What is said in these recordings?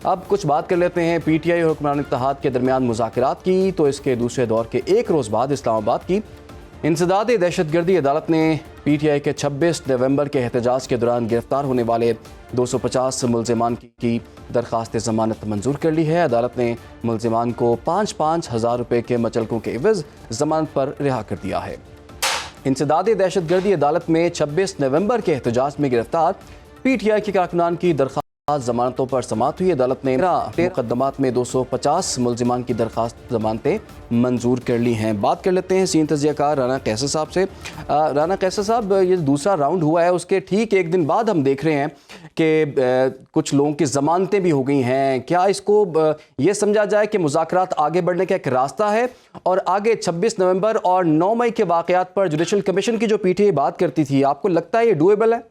अब कुछ बात कर लेते हैं पीटीआई और हुक्मरान इत्तेहाद के दरमियान मुज़ाकरात की। तो इसके दूसरे दौर के एक रोज़ बाद इस्लामाबाद की इंसदाद दहशतगर्दी अदालत ने पीटीआई के 26 नवंबर के एहतजाज के दौरान गिरफ्तार होने वाले 250 मुल्ज़िमान की दरख्वास्त ज़मानत मंजूर कर ली है। अदालत ने मुल्ज़िमान को 5-5 हज़ार रुपये के मचलकों के एवज़ ज़मानत पर रिहा कर दिया है। इंसदाद दहशतगर्दी अदालत में 26 नवंबर के एहतजाज में गिरफ्तार पीटीआई के कारकुनान की दरख्वास्त जमानतों पर समाअत हुई। अदालत ने मुकदमात में 250 मुल्ज़िमान की दरख्वास्त जमानतें मंजूर कर ली हैं। बात कर लेते हैं सीनियर तज्ज़ियाकार राना कैसर साहब से। राना कैसर साहब, ये दूसरा राउंड हुआ है, उसके ठीक एक दिन बाद हम देख रहे हैं कि कुछ लोगों की जमानतें भी हो गई हैं। क्या इसको ये समझा जाए कि मुज़ाकरात आगे बढ़ने का एक रास्ता है और आगे 26 नवंबर और 9 मई के वाक़यात पर जुडिशल कमीशन की जो पीटीआई बात करती थी, आपको लगता है ये डूएबल है?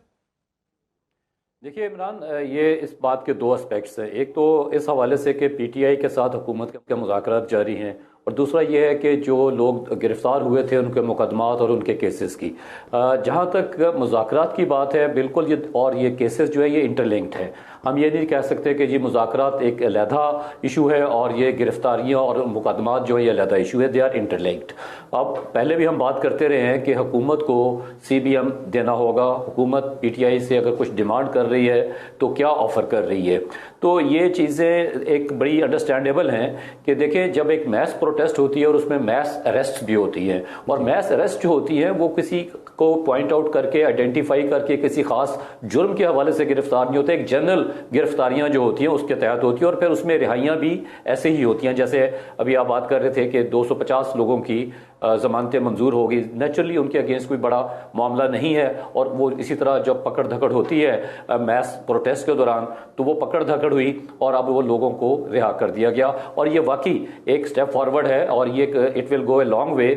देखिए इमरान, ये इस बात के दो एस्पेक्ट्स हैं। एक तो इस हवाले से कि पीटीआई के साथ हुकूमत के मुज़ाकरात जारी हैं, और दूसरा ये है कि जो लोग गिरफ्तार हुए थे उनके मुकदमात और उनके केसेस की, जहाँ तक मुज़ाकरात की बात है, बिल्कुल ये केसेस जो है ये इंटरलिंक्ड है। हम ये नहीं कह सकते कि जी मुज़ाकरात एक अलहदा इशू है और ये गिरफ्तारियाँ और मुकदमात जो है ये अलहदा इशू है, दे आर इंटरलिंक्ड। अब पहले भी हम बात करते रहे हैं कि हुकूमत को सीबीएम देना होगा, हुकूमत पीटीआई से अगर कुछ डिमांड कर रही है तो क्या ऑफ़र कर रही है। तो ये चीज़ें एक बड़ी अंडरस्टैंडेबल हैं कि देखें, जब एक मैस प्रोटेस्ट होती है और उसमें मैस अरेस्ट भी होती है, और मैस अरेस्ट जो होती है वो किसी को पॉइंट आउट करके, आइडेंटिफाई करके किसी खास जुर्म के हवाले से गिरफ्तार नहीं होते। एक जनरल गिरफ्तारियां जो होती हैं उसके तहत होती है, और फिर उसमें रिहाइयां भी ऐसे ही होती हैं। जैसे अभी आप बात कर रहे थे कि 250 लोगों की जमानतें मंजूर होगी, नेचुरली उनके अगेंस्ट कोई बड़ा मामला नहीं है, और वो इसी तरह जब पकड़ धकड़ होती है मैस प्रोटेस्ट के दौरान, तो वो पकड़ धकड़ हुई और अब वो लोगों को रिहा कर दिया गया। और ये वाकई एक स्टेप फॉरवर्ड है, और ये it will go a long way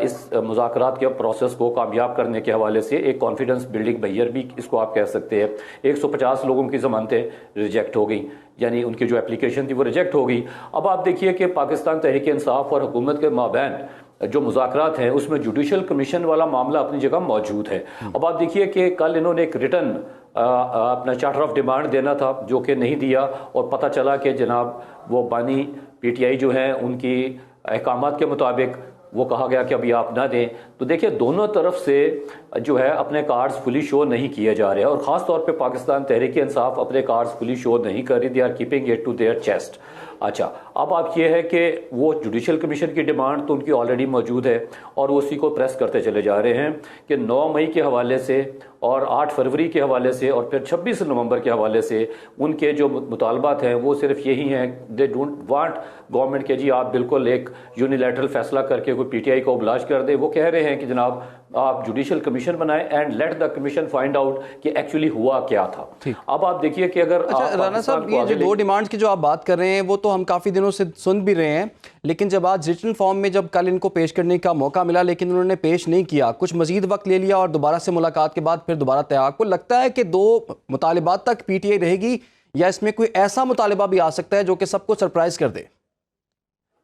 इस मुज़ाकरात के प्रोसेस को कामयाब करने के हवाले से। एक कॉन्फिडेंस बिल्डिंग मेजर भी इसको आप कह सकते हैं। 150 लोगों की जमानतें रिजेक्ट हो गई, यानी उनकी जो एप्लीकेशन थी वो रिजेक्ट हो गई। अब आप देखिए कि पाकिस्तान तहरीक इंसाफ और हुकूमत के माबैन जो मुज़ाकरात हैं उसमें जुडिशल कमीशन वाला मामला अपनी जगह मौजूद है। अब आप देखिए कि कल इन्होंने एक रिटर्न अपना चार्टर ऑफ डिमांड देना था, जो कि नहीं दिया, और पता चला कि जनाब वो बानी पीटीआई जो है उनकी अहकामात के मुताबिक वो कहा गया कि अभी आप ना दें। तो देखिए दोनों तरफ से जो है अपने कार्ड्स फुली शो नहीं किए जा रहे हैं, और ख़ास तौर पे पाकिस्तान तहरीक इंसाफ अपने कार्ड्स फुली शो नहीं कर रही, they are keeping it to their chest. अच्छा, अब आप ये है कि वो जुडिशल कमीशन की डिमांड तो उनकी ऑलरेडी मौजूद है, और वो उसी को प्रेस करते चले जा रहे हैं कि 9 मई के हवाले से और 8 फरवरी के हवाले से और फिर 26 नवंबर के हवाले से उनके जो मुतालबात हैं वो सिर्फ यही हैं, दे डोंट वांट गवर्नमेंट के जी आप बिल्कुल एक यूनिलैटरल फैसला करके कोई पीटीआई को ओब्लाज कर दे। वो कह रहे हैं कि जनाब आप जुडिशल कमीशन बनाएं and let the commission find out कि एक्चुअली हुआ क्या था। अब आप देखिए कि अगर राना साहब, ये जो दो डिमांड्स की जो आप बात कर रहे हैं वो तो हम काफ़ी दिनों से सुन भी रहे हैं, लेकिन जब आज रिटन फॉर्म में जब कल इनको पेश करने का मौका मिला लेकिन उन्होंने पेश नहीं किया, कुछ मजीद वक्त ले लिया और दोबारा से मुलाकात के बाद फिर दोबारा तय। आपको लगता है कि दो मुतालिबात तक पीटीआई रहेगी, या इसमें कोई ऐसा मुतालिबा भी आ सकता है जो कि सबको सरप्राइज कर दे?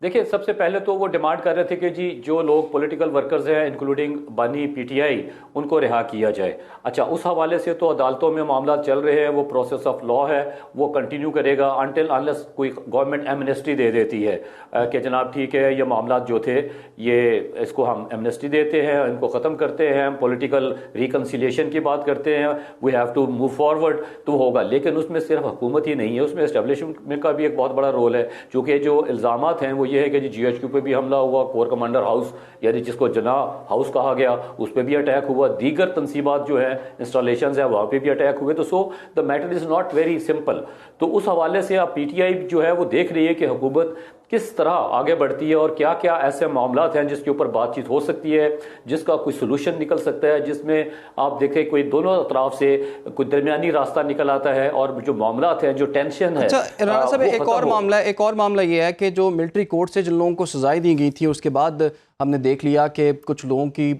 देखिए, सबसे पहले तो वो डिमांड कर रहे थे कि जी जो लोग पॉलिटिकल वर्कर्स हैं इंक्लूडिंग बानी पीटीआई, उनको रिहा किया जाए। अच्छा, उस हवाले से तो अदालतों में मामला चल रहे हैं, वो प्रोसेस ऑफ लॉ है, वो कंटिन्यू करेगा अनटिल अनलेस कोई गवर्नमेंट एमनेस्टी दे देती है कि जनाब ठीक है ये मामला जो थे ये इसको हम एमनेस्टी देते हैं, इनको ख़त्म करते हैं, हम पॉलिटिकल रिकन्सिलिएशन की बात करते हैं, we have to move forward, तो होगा। लेकिन उसमें सिर्फ हुकूमत ही नहीं है, उसमें एस्टेब्लिशमेंट का भी एक बहुत बड़ा रोल है, चूँकि जो इल्ज़ामात हैं वो ये है कि जी जीएचक्यू पे भी हमला हुआ, कोर कमांडर हाउस यानी जिसको जना हाउस कहा गया उस पे भी अटैक हुआ, दीगर तंसीबात जो है इंस्टॉलेशंस है वहाँ पे भी अटैक हुए। तो so the matter is not very simple. तो उस हवाले से आप पीटीआई जो है वो देख रही है कि हुकूमत किस तरह आगे बढ़ती है और क्या क्या ऐसे मामलात हैं जिसके ऊपर बातचीत हो सकती है, जिसका कोई सोल्यूशन निकल सकता है, जिसमें आप देखें कोई दोनों तरफ से कोई दरमियानी रास्ता निकल आता है, और जो मामलात हैं, जो टेंशन है। अच्छा राना साहब, एक और मामला ये है कि जो मिलिट्री कोर्ट से जिन लोगों को सजाएं दी गई थी उसके बाद हमने देख लिया कि कुछ लोगों की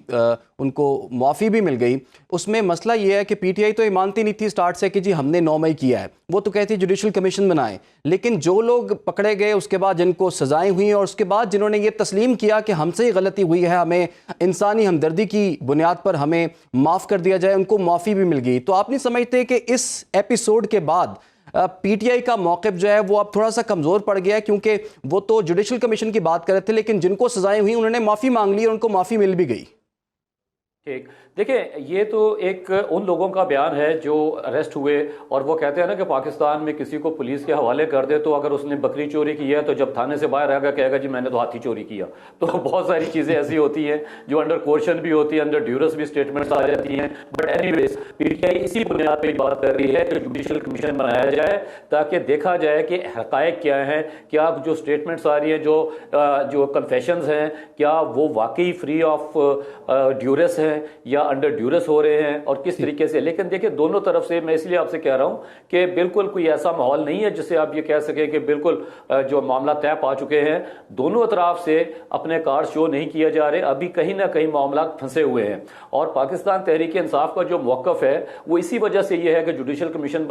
उनको माफ़ी भी मिल गई। उसमें मसला ये है कि पीटीआई तो ये मानती नहीं थी स्टार्ट से कि जी हमने 9 मई किया है, वो तो कहती जुडिशल कमीशन बनाए। लेकिन जो लोग पकड़े गए उसके बाद जिनको सजाएं हुई और उसके बाद जिन्होंने ये तस्लीम किया कि हमसे ही गलती हुई है, हमें इंसानी हमदर्दी की बुनियाद पर हमें माफ़ कर दिया जाए, उनको माफ़ी भी मिल गई। तो आप नहीं समझते कि इस एपिसोड के बाद पीटीआई का मौक़िफ़ जो है वो अब थोड़ा सा कमज़ोर पड़ गया है, क्योंकि वो तो जुडिशल कमीशन की बात कर रहे थे, लेकिन जिनको सजाएं हुई उन्होंने माफ़ी मांग ली और उनको माफ़ी मिल भी गई। ठीक, देखिए ये तो एक उन लोगों का बयान है जो अरेस्ट हुए और वो कहते हैं ना कि पाकिस्तान में किसी को पुलिस के हवाले कर दे तो अगर उसने बकरी चोरी की है तो जब थाने से बाहर आएगा कहेगा जी मैंने तो हाथी चोरी किया। तो बहुत सारी चीज़ें ऐसी होती हैं जो अंडर क्वेश्चन भी होती है, अंडर ड्यूरस भी स्टेटमेंट्स आ जाती हैं। बट एनीवेज पीटीआई इसी बुनियाद पर बात कर रही है कि जुडिशल कमीशन बनाया जाए ताकि देखा जाए कि हक़ाइक़ क्या हैं, क्या जो स्टेटमेंट्स आ रही हैं, जो कन्फेशंस हैं, क्या वो वाकई फ्री ऑफ ड्यूरस हैं या अंडर ड्यूरस हो रहे हैं और किस तरीके से। लेकिन देखिए दोनों तरफ से मैं इसलिए आपसे कह रहा हूं कि बिल्कुल कोई ऐसा माहौल नहीं है जिससे आप ये कह सके कि बिल्कुल जो मामला तय पा चुके हैं। दोनों तरफ से अपने कार्ड शो नहीं किया जा रहे, अभी कहीं ना कहीं मामला फंसे हुए हैं। और पाकिस्तान तहरीक इंसाफ का जो मौक़िफ़ है वो इसी वजह से ये है कि जुडिशल कमीशन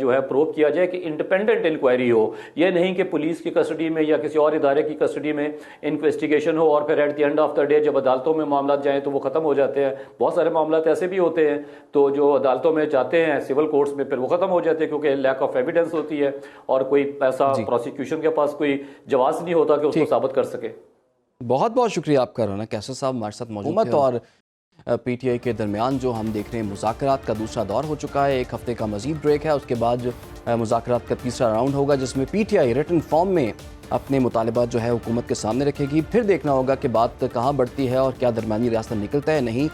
जो है प्रोब किया जाए कि इंडिपेंडेंट इंक्वायरी हो, यह नहीं कि पुलिस की कस्टडी में या किसी और इदारे की कस्टडी में इन्वेस्टिगेशन हो और फिर at the end of the day जब अदालतों में मामला जाए तो वो खत्म हो जाते हैं। बहुत सारे मामला ऐसे भी होते हैं तो जो अदालतों में जाते हैं सिविल कोर्ट्स में फिर वो खत्म हो जाते हैं क्योंकि लैक ऑफ एविडेंस होती है और कोई ऐसा प्रोसिक्यूशन के पास कोई जवाब नहीं होता कि उसको साबित कर सके। बहुत बहुत शुक्रिया आपका राना कैसर साहब हमारे साथ मौजूद थे। और पीटीआई के दरमियान जो हम देख रहे हैं मुज़ाकरात का दूसरा दौर हो चुका है, एक हफ्ते का मजीद ब्रेक है, उसके बाद मुज़ाकरात का तीसरा राउंड होगा जिसमें पीटीआई रिटन फॉर्म में अपने मुतालिबात जो है हुकूमत के सामने रखेगी। फिर देखना होगा कि बात कहाँ बढ़ती है और क्या दरमियानी रास्ता निकलता है नहीं।